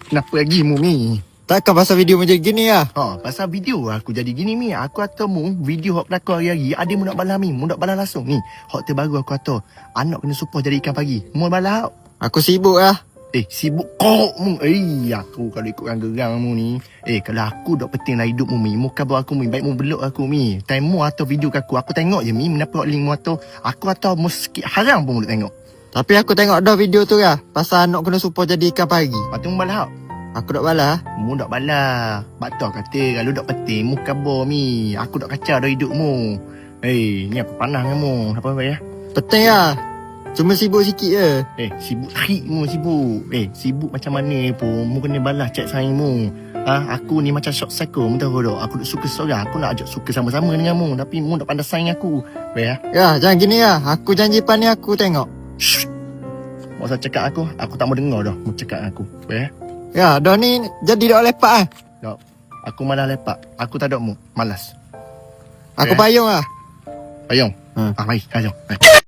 Kenapa lagi mu ni? Takkan pasal video macam gini lah. Pasal video aku jadi gini mi. Aku atau mu video hok pelakon hari-hari. Ada mu nak balas mi. Mu nak balas langsung ni. Hok terbaru aku atau anak kena supah jadi ikan pagi. Mu balas. Aku sibuk lah. Sibuk kok mu. Aku kalau ikutkan gerang mu ni. Kalau aku dok penting lah hidup mu mi. Mu kabar aku mi. Baik mu belok aku mi. Time mu atau video aku tengok je mi. Kenapa hok link mu atau. Aku atau mu sikit haram pun mu nak tengok. Tapi aku tengok dah video tu lah. Pasal anak kena supah jadi ikan pagi. Lepas tu mu balas. Aku dak balas. Mu dak balas. Batok kata kalau dok penting mu kabar mi. Aku dak kacau dah hidup mu. Ni aku panah dengan mu. Apa ya? Penting lah. Cuma sibuk sikit je. Sibuk trik mu sibuk. Sibuk macam mana pun mu kena balas chat sayang mu. Aku ni macam short cycle mu tahu tak? Aku duk suka seorang. Aku nak ajak suka sama-sama dengan mu. Tapi mu dak pandai sayang aku. Ya, jangan gini lah. Aku janji pan ni aku tengok. Shh. Masa cakap aku tak mau dengar dah. Mu cakap aku. Dah ni jadi dak lepak ah. Tak. Aku malas lepak. Aku tak ada mu. Malas. Aku payung lah. Payung. Mari, kajong.